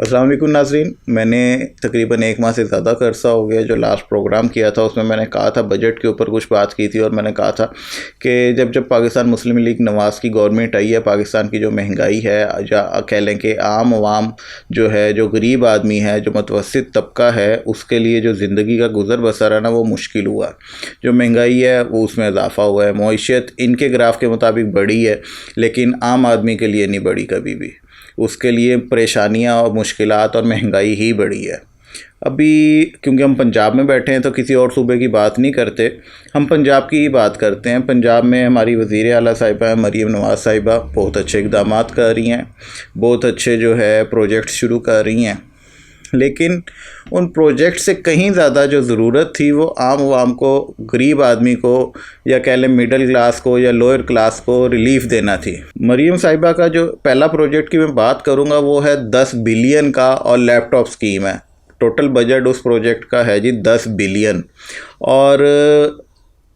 अस्सलाम वालेकुम नाज़रीन, मैंने तकरीबन 1 माह से ज़्यादा का अरसा हो गया जो लास्ट प्रोग्राम किया था उसमें मैंने कहा था बजट के ऊपर कुछ बात की थी और मैंने कहा था कि जब पाकिस्तान मुस्लिम लीग नवाज़ की गवर्नमेंट आई है, पाकिस्तान की जो महंगाई है या कह लें कि आम आवाम जो है, जो गरीब आदमी है, जो मुतवस्सित तबका है, उसके लिए जो ज़िंदगी का गुज़र बसर है ना वो मुश्किल हुआ। जो महंगाई है वो उसमें इजाफ़ा हुआ है। मईशत इनके ग्राफ के मुताबिक बढ़ी है लेकिन आम आदमी के लिए नहीं बढ़ी कभी भी। उसके लिए परेशानियां और मुश्किलात और महंगाई ही बढ़ी है। अभी क्योंकि हम पंजाब में बैठे हैं तो किसी और सूबे की बात नहीं करते, हम पंजाब की ही बात करते हैं। पंजाब में हमारी वज़ीर आला साहिबा मरीम नवाज़ साहिबा बहुत अच्छे इक़दामात कर रही हैं, बहुत अच्छे जो है प्रोजेक्ट शुरू कर रही हैं, लेकिन उन प्रोजेक्ट से कहीं ज़्यादा जो ज़रूरत थी वो आम आवाम को, गरीब आदमी को या कह लें मिडिल क्लास को या लोअर क्लास को रिलीफ़ देना थी। मरीम साहिबा का जो पहला प्रोजेक्ट की मैं बात करूँगा वो है 10 बिलियन का और लैपटॉप स्कीम है। टोटल बजट उस प्रोजेक्ट का है जी 10 बिलियन। और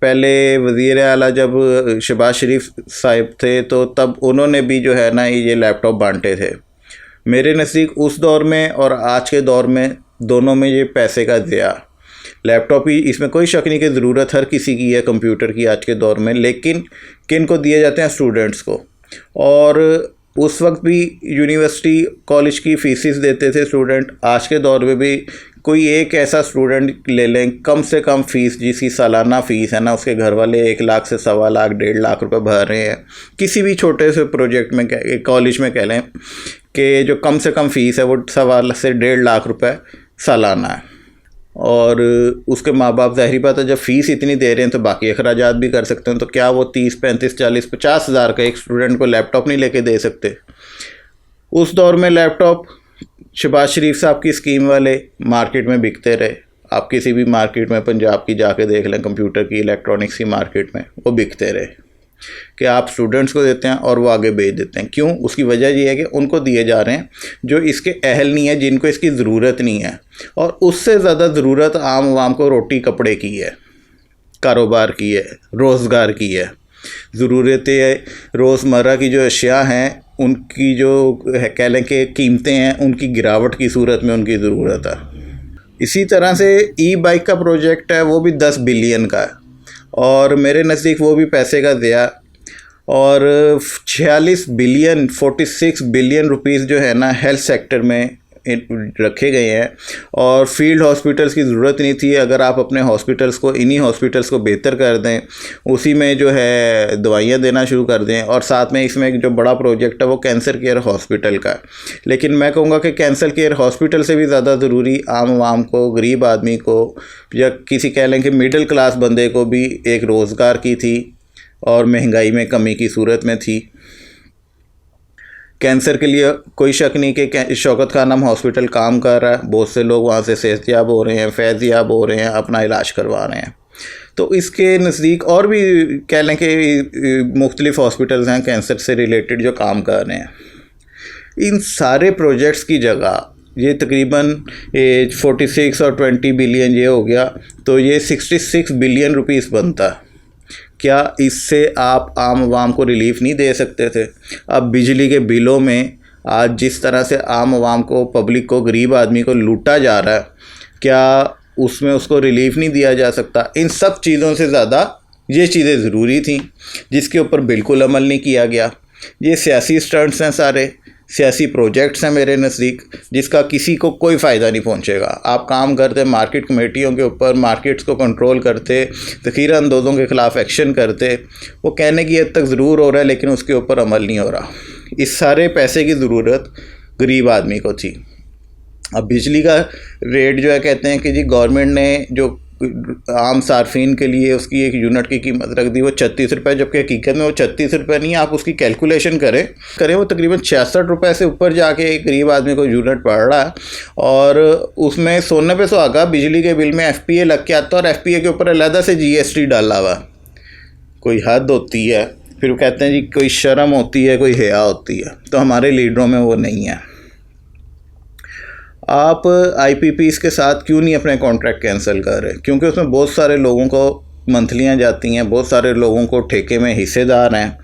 पहले वज़ीर आला जब शहबाज शरीफ साहिब थे तो तब उन्होंने भी जो है ना ये लैपटॉप बांटे थे। मेरे नज़दीक उस दौर में और आज के दौर में दोनों में ये पैसे का ज़िया। लैपटॉप ही, इसमें कोई शक नहीं कि ज़रूरत हर किसी की है कंप्यूटर की आज के दौर में, लेकिन किन को दिए जाते हैं? स्टूडेंट्स को। और उस वक्त भी यूनिवर्सिटी कॉलेज की फ़ीसिस देते थे स्टूडेंट। आज के दौर में भी कोई एक ऐसा स्टूडेंट ले लें, कम से कम फ़ीस जिसकी सालाना फ़ीस है ना उसके घर वाले 1 लाख से 1.25 लाख 1.5 लाख रुपए भर रहे हैं। किसी भी छोटे से प्रोजेक्ट में कॉलेज में कह लें कि जो कम से कम फ़ीस है वो 1.25 से 1.5 लाख रुपए सालाना है। और उसके माँ बाप ज़ाहिर बात है जब फ़ीस इतनी दे रहे हैं तो बाकी अखराजात भी कर सकते हैं, तो क्या वो 30, 35, 40, 50 हज़ार का एक स्टूडेंट को लैपटॉप नहीं लेके दे सकते? उस दौर में लैपटॉप शहबाज शरीफ साहब की स्कीम वाले मार्केट में बिकते रहे। आप किसी भी मार्केट में पंजाब की जाके देख लें, कंप्यूटर की, इलेक्ट्रॉनिक्स की मार्केट में वो बिकते रहे कि आप स्टूडेंट्स को देते हैं और वो आगे बेच देते हैं। क्यों? उसकी वजह ये है कि उनको दिए जा रहे हैं जो इसके अहल नहीं है, जिनको इसकी ज़रूरत नहीं है। और उससे ज़्यादा ज़रूरत आम आवाम को रोटी कपड़े की है, कारोबार की है, रोज़गार की है। ज़रूरतें रोज़मर्रा की जो अशिया हैं उनकी जो कह लें कि कीमतें हैं उनकी गिरावट की सूरत में उनकी ज़रूरत है। इसी तरह से ई बाइक का प्रोजेक्ट है, वो भी 10 बिलियन का है और मेरे नज़दीक वो भी पैसे का ज़िया। और 46 बिलियन रुपीस जो है ना हेल्थ सेक्टर में रखे गए हैं। और फील्ड हॉस्पिटल्स की ज़रूरत नहीं थी। अगर आप अपने हॉस्पिटल्स को, इन्हीं हॉस्पिटल्स को बेहतर कर दें, उसी में जो है दवाइयाँ देना शुरू कर दें। और साथ में इसमें एक जो बड़ा प्रोजेक्ट है वो कैंसर केयर हॉस्पिटल का है। लेकिन मैं कहूँगा कि कैंसर केयर हॉस्पिटल से भी ज़्यादा ज़रूरी आम आवाम को, गरीब आदमी को या किसी कह लें कि मिडिल क्लास बंदे को भी एक रोज़गार की थी और महंगाई में कमी की सूरत में थी। कैंसर के लिए कोई शक नहीं कि शौकत खानम हॉस्पिटल काम कर रहा है, बहुत से लोग वहाँ से सेहतयाब हो रहे हैं, फैज़याब हो रहे हैं, अपना इलाज करवा रहे हैं। तो इसके नज़दीक और भी कह लें कि मुख्तलिफ़ हॉस्पिटल्स हैं कैंसर से रिलेटेड जो काम कर रहे हैं। इन सारे प्रोजेक्ट्स की जगह ये तकरीबन 46 और 20 बिलियन ये हो गया, तो ये 66 बिलियन रुपीस बनता है। क्या इससे आप आम आवाम को रिलीफ़ नहीं दे सकते थे? अब बिजली के बिलों में आज जिस तरह से आम आवाम को, पब्लिक को, गरीब आदमी को लूटा जा रहा है, क्या उसमें उसको रिलीफ़ नहीं दिया जा सकता? इन सब चीज़ों से ज़्यादा ये चीज़ें ज़रूरी थी जिसके ऊपर बिल्कुल अमल नहीं किया गया। ये सियासी स्टंट्स हैं, सारे सियासी प्रोजेक्ट्स हैं मेरे नज़दीक, जिसका किसी को कोई फ़ायदा नहीं पहुंचेगा। आप काम करते मार्केट कमेटियों के ऊपर, मार्केट्स को कंट्रोल करते, ज़ख़ीरा अंदोज़ों के ख़िलाफ़ एक्शन करते, वो कहने की हद तक ज़रूर हो रहा है लेकिन उसके ऊपर अमल नहीं हो रहा। इस सारे पैसे की ज़रूरत गरीब आदमी को थी। अब बिजली का रेट जो है, कहते हैं कि जी गवर्नमेंट ने जो आम सार्फिन के लिए उसकी एक यूनिट की कीमत रख दी वो 36 रुपये, जबकि हकीकत में वो 36 रुपये नहीं है। आप उसकी कैलकुलेशन करें वो तकरीबन 66 रुपये से ऊपर जाके एक गरीब आदमी को यूनिट पड़ रहा है। और उसमें सोने पे सुहागा बिजली के बिल में FPA लग के आता है और FPA के ऊपर अलहदा से GST डाला हुआ। कोई हद होती है। फिर वो कहते हैं जी कोई शर्म होती है, कोई हया होती है, तो हमारे लीडरों में वो नहीं है। आप IPPs के साथ क्यों नहीं अपने कॉन्ट्रैक्ट कैंसिल कर रहे? क्योंकि उसमें बहुत सारे लोगों को मंथलियाँ जाती हैं, बहुत सारे लोगों को ठेके में हिस्सेदार हैं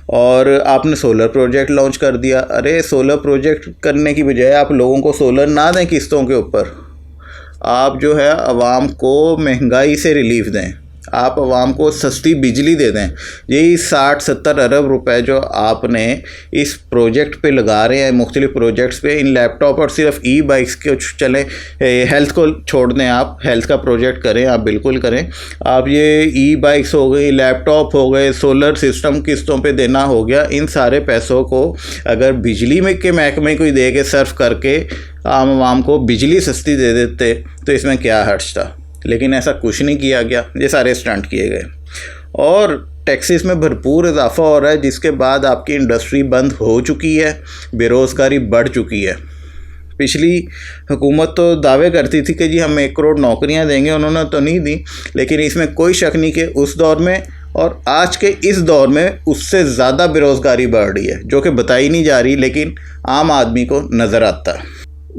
और आपने सोलर प्रोजेक्ट लॉन्च कर दिया। अरे सोलर प्रोजेक्ट करने की बजाय आप लोगों को सोलर ना दें किस्तों के ऊपर, आप जो है आवाम को महंगाई से रिलीफ दें, आप आवाम को सस्ती बिजली दे दें। यही 60-70 अरब रुपए जो आपने इस प्रोजेक्ट पे लगा रहे हैं, मुख्तलिफ प्रोजेक्ट्स पे, इन लैपटॉप और सिर्फ ई बाइक्स के चलें, हेल्थ को छोड़ दें, आप हेल्थ का प्रोजेक्ट करें, आप बिल्कुल करें। आप ये ई बाइक्स हो गई, लैपटॉप हो गए, सोलर सिस्टम किस्तों पे देना हो गया, इन सारे पैसों को अगर बिजली में के महकमे को दे के सर्फ करके आम आवाम को बिजली सस्ती दे देते तो इसमें क्या हर्ज था। लेकिन ऐसा कुछ नहीं किया गया, ये सारे स्टंट किए गए और टैक्सेस में भरपूर इजाफा हो रहा है, जिसके बाद आपकी इंडस्ट्री बंद हो चुकी है, बेरोज़गारी बढ़ चुकी है। पिछली हुकूमत तो दावे करती थी कि जी हम 1 करोड़ नौकरियां देंगे, उन्होंने तो नहीं दी, लेकिन इसमें कोई शक नहीं कि उस दौर में और आज के इस दौर में उससे ज़्यादा बेरोज़गारी बढ़ रही है, जो कि बताई नहीं जा रही लेकिन आम आदमी को नज़र आता है।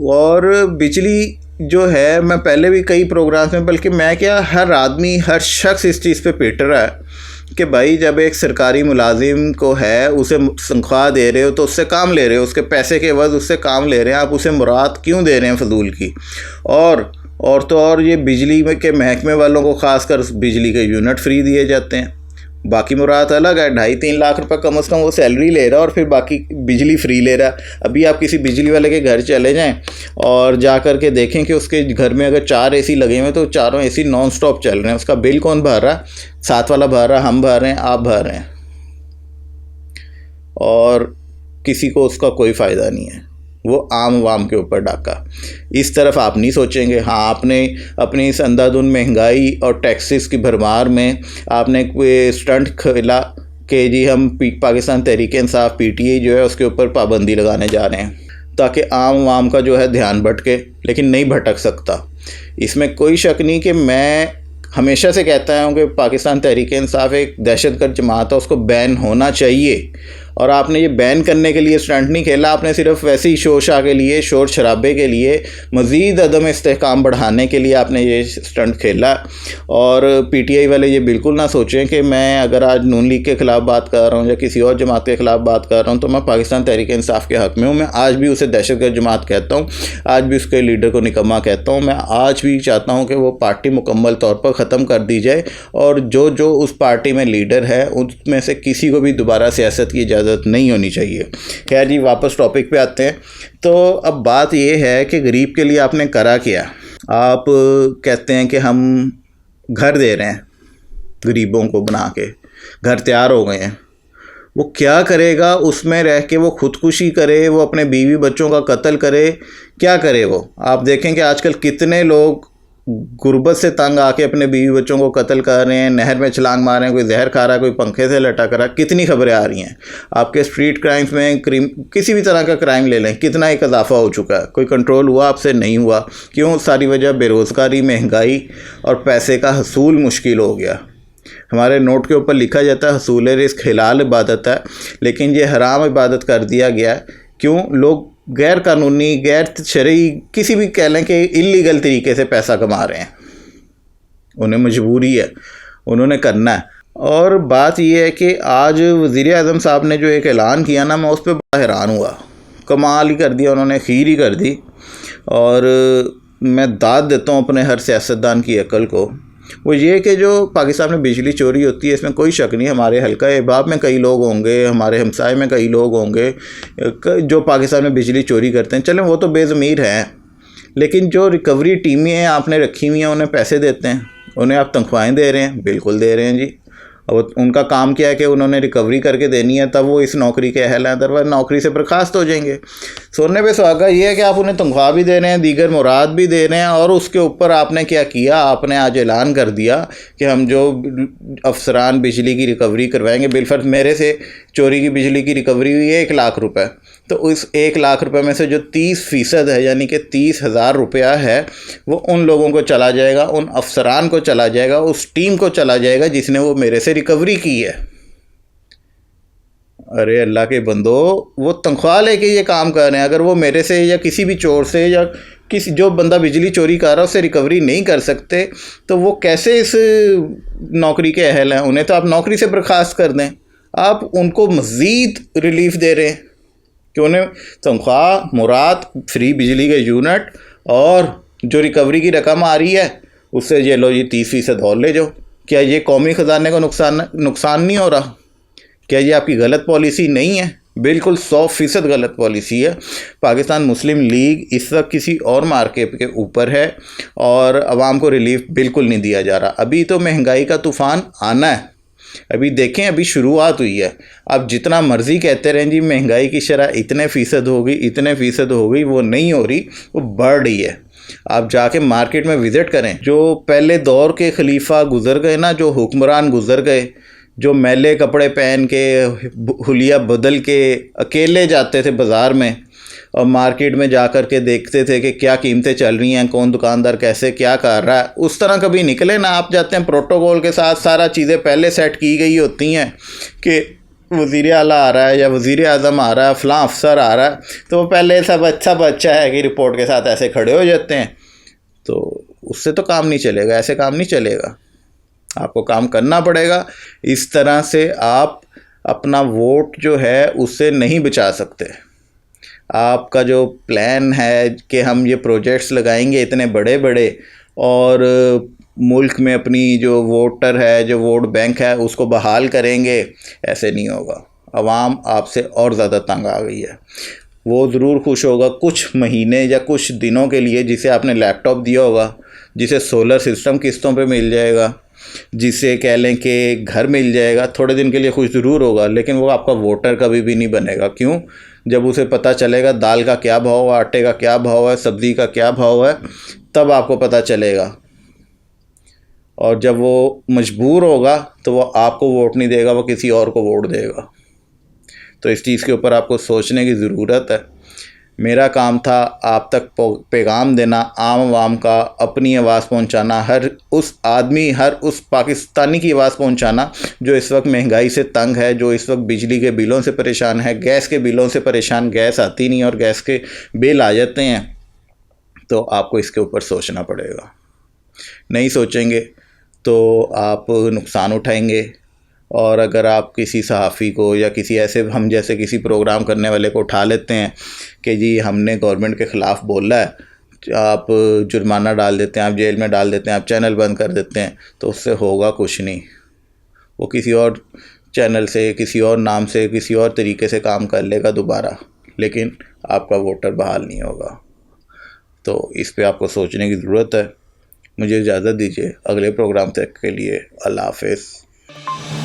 और बिजली जो है, मैं पहले भी कई प्रोग्राम्स में, बल्कि मैं क्या, हर आदमी, हर शख्स इस चीज़ पे पिट रहा है कि भाई जब एक सरकारी मुलाजिम को है, उसे तनख्वाह दे रहे हो तो उससे काम ले रहे हो, उसके पैसे के एवज़ उससे काम ले रहे हैं, आप उसे मुराद क्यों दे रहे हैं फजूल की। और तो और ये बिजली में के महकमे वालों को ख़ासकर बिजली के यूनिट फ्री दिए जाते हैं, बाकी मुराद अलग है। 2.5-3 लाख रुपए कम से कम वो सैलरी ले रहा है और फिर बाकी बिजली फ्री ले रहा है। अभी आप किसी बिजली वाले के घर चले जाएं और जा कर के देखें कि उसके घर में अगर 4 एसी लगे हुए हैं तो चारों एसी नॉन स्टॉप चल रहे हैं। उसका बिल कौन भर रहा है? साथ वाला भर रहा है, हम भर रहे हैं, आप भर रहे हैं, और किसी को उसका कोई फ़ायदा नहीं है। वो आम वाम के ऊपर डाका। इस तरफ आप नहीं सोचेंगे। हाँ, आपने अपनी इस अंधाधुन महंगाई और टैक्सेस की भरमार में आपने कोई स्टंट खेला कि जी हम पाकिस्तान तहरीक इंसाफ PTI जो है उसके ऊपर पाबंदी लगाने जा रहे हैं ताकि आम वाम का जो है ध्यान भटके, लेकिन नहीं भटक सकता। इसमें कोई शक नहीं कि मैं हमेशा से कहता हूँ कि पाकिस्तान तहरीक इंसाफ एक दहशतगर्द जमात है, उसको बैन होना चाहिए। और आपने ये बैन करने के लिए स्टंट नहीं खेला, आपने सिर्फ वैसे ही शोशा के लिए, शोर शराबे के लिए, मज़ीद अदम इस्तेहकाम बढ़ाने के लिए आपने ये स्टंट खेला। और PTI वाले ये बिल्कुल ना सोचें कि मैं अगर आज नून लीग के ख़िलाफ़ बात कर रहा हूँ या किसी और जमात के ख़िलाफ़ बात कर रहा हूँ तो मैं पाकिस्तान तहरीक इंसाफ के हक़ में हूँ। मैं आज भी उसे दहशतगर्द जमात कहता हूँ, आज भी उसके लीडर को निकम्मा कहता हूँ। मैं आज भी चाहता हूँ कि वो पार्टी मुकम्मल तौर पर ख़त्म कर दी जाए और जो उस पार्टी में लीडर है उसमें से किसी को भी दोबारा सियासत की इजाज़त नहीं होनी चाहिए। खैर जी, वापस टॉपिक पे आते हैं। तो अब बात ये है कि गरीब के लिए आपने करा क्या। आप कहते हैं कि हम घर दे रहे हैं गरीबों को, बना के घर तैयार हो गए हैं। वो क्या करेगा उसमें रह के? वो खुदकुशी करे, वो अपने बीवी बच्चों का कत्ल करे, क्या करे वो? आप देखें कि आजकल कितने लोग गुर्बत से तंग आके अपने बीवी बच्चों को कत्ल कर रहे हैं, नहर में छलांग मार रहे हैं, कोई जहर खा रहा है, कोई पंखे से लटक रहा है। कितनी खबरें आ रही हैं। आपके स्ट्रीट क्राइम्स में किसी भी तरह का क्राइम ले लें, कितना एक इजाफा हो चुका है। कोई कंट्रोल हुआ? आपसे नहीं हुआ। क्यों? सारी वजह बेरोज़गारी, महंगाई और पैसे का हसूल मुश्किल हो गया। हमारे नोट के ऊपर लिखा जाता है हसूल रिज़्क़ हिलाल इबादत है, लेकिन ये हराम इबादत कर दिया गया है। क्यों? लोग गैर कानूनी, गैर शरई, किसी भी कह लें कि इल्लीगल तरीके से पैसा कमा रहे हैं। उन्हें मजबूरी है, उन्होंने करना है। और बात यह है कि आज वज़ीर आज़म साहब ने जो एक ऐलान किया ना, मैं उस पर बड़ा हैरान हुआ। कमाल ही कर दिया उन्होंने, खीर ही कर दी। और मैं दाद देता हूँ अपने हर सियासतदान की अकल को। वो ये कि जो पाकिस्तान में बिजली चोरी होती है, इसमें कोई शक नहीं। हमारे हल्का एहबाब में कई लोग होंगे, हमारे हमसाए में कई लोग होंगे जो पाकिस्तान में बिजली चोरी करते हैं। चलें, वो तो बेज़मीर हैं, लेकिन जो रिकवरी टीमें आपने रखी हुई हैं उन्हें पैसे देते हैं, उन्हें आप तनख्वाहें दे रहे हैं। बिल्कुल दे रहे हैं जी। अब उनका काम क्या है कि उन्होंने रिकवरी करके देनी है, तब वो इस नौकरी के अहल हैं, अदरवाइज नौकरी से बर्खास्त हो जाएंगे। सोने पे सुहागा ये है कि आप उन्हें तनख्वाह भी दे रहे हैं, दीगर मुराद भी दे रहे हैं, और उसके ऊपर आपने क्या किया, आपने आज ऐलान कर दिया कि हम जो अफसरान बिजली की रिकवरी करवाएंगे, बिलफर्ज मेरे से चोरी की बिजली की रिकवरी हुई है 1 लाख रुपए, तो उस 1 लाख रुपए में से जो 30% है, यानी कि 30,000 रुपया है, वो उन लोगों को चला जाएगा, उन अफसरान को चला जाएगा, उस टीम को चला जाएगा जिसने वो मेरे से रिकवरी की है। अरे अल्लाह के बंदो, वो तनख्वाह लेके ये काम कर रहे हैं। अगर वो मेरे से या किसी भी चोर से या किसी जो बंदा बिजली चोरी कर रहा है उससे रिकवरी नहीं कर सकते, तो वो कैसे इस नौकरी के अहल हैं? उन्हें तो आप नौकरी से बर्खास्त कर दें। आप उनको मज़ीद रिलीफ दे रहे हैं कि उन्हें तनख्वाह मुराद फ्री बिजली के यूनिट और जो रिकवरी की रकम आ रही है उससे ये लो, ये 30% और ले जाओ। क्या ये कौमी ख़जाने को नुकसान नहीं हो रहा? क्या ये आपकी गलत पॉलिसी नहीं है? बिल्कुल 100% गलत पॉलिसी है। पाकिस्तान मुस्लिम लीग इस वक्त किसी और मार्केट के ऊपर है और आवाम को रिलीफ बिल्कुल नहीं दिया जा रहा। अभी तो महंगाई का तूफ़ान आना है, अभी देखें, अभी शुरुआत हुई है। आप जितना मर्ज़ी कहते रहें जी महंगाई की शरह इतने फ़ीसद होगी, इतने फ़ीसद हो गई, वो नहीं हो रही, वो बढ़ रही है। आप जाके मार्केट में विज़िट करें। जो पहले दौर के खलीफा गुज़र गए ना, जो हुक्मरान गुज़र गए, जो मैले कपड़े पहन के हुलिया बदल के अकेले जाते थे बाज़ार में और मार्केट में जा कर के देखते थे कि क्या कीमतें चल रही हैं, कौन दुकानदार कैसे क्या कर रहा है, उस तरह कभी निकले ना। आप जाते हैं प्रोटोकॉल के साथ, सारा चीज़ें पहले सेट की गई होती हैं कि वज़ीर आला आ रहा है या वज़ीर आज़म आ रहा है, फ़लाँ अफसर आ रहा है, तो वो पहले सब अच्छा है कि रिपोर्ट के साथ ऐसे खड़े हो जाते हैं। तो उससे तो काम नहीं चलेगा, ऐसे काम नहीं चलेगा। आपको काम करना पड़ेगा। इस तरह से आप अपना वोट जो है उससे नहीं बचा सकते। आपका जो प्लान है कि हम ये प्रोजेक्ट्स लगाएंगे इतने बड़े बड़े और मुल्क में अपनी जो वोटर है, जो वोट बैंक है, उसको बहाल करेंगे, ऐसे नहीं होगा। आवाम आपसे और ज़्यादा तंग आ गई है। वो ज़रूर खुश होगा कुछ महीने या कुछ दिनों के लिए, जिसे आपने लैपटॉप दिया होगा, जिसे सोलर सिस्टम किस्तों पे मिल जाएगा, जिसे कह लें कि घर मिल जाएगा, थोड़े दिन के लिए खुश ज़रूर होगा, लेकिन वो आपका वोटर कभी भी नहीं बनेगा। क्यों? जब उसे पता चलेगा दाल का क्या भाव है, आटे का क्या भाव है, सब्ज़ी का क्या भाव है, तब आपको पता चलेगा। और जब वो मजबूर होगा तो वो आपको वोट नहीं देगा, वो किसी और को वोट देगा। तो इस चीज़ के ऊपर आपको सोचने की ज़रूरत है। मेरा काम था आप तक पैगाम देना, आम आवाम का, अपनी आवाज़ पहुंचाना, हर उस आदमी, हर उस पाकिस्तानी की आवाज़ पहुंचाना जो इस वक्त महंगाई से तंग है, जो इस वक्त बिजली के बिलों से परेशान है, गैस के बिलों से परेशान, गैस आती नहीं और गैस के बिल आ जाते हैं। तो आपको इसके ऊपर सोचना पड़ेगा। नहीं सोचेंगे तो आप नुकसान उठाएंगे। और अगर आप किसी सहाफ़ी को या किसी ऐसे हम जैसे किसी प्रोग्राम करने वाले को उठा लेते हैं कि जी हमने गवर्नमेंट के ख़िलाफ़ बोला है, आप जुर्माना डाल देते हैं, आप जेल में डाल देते हैं, आप चैनल बंद कर देते हैं, तो उससे होगा कुछ नहीं। वो किसी और चैनल से, किसी और नाम से, किसी और तरीके से काम कर लेगा दोबारा, लेकिन आपका वोटर बहाल नहीं होगा। तो इस पे आपको सोचने की ज़रूरत है। मुझे इजाज़त दीजिए, अगले प्रोग्राम तक के लिए अल्लाह हाफ़िज़।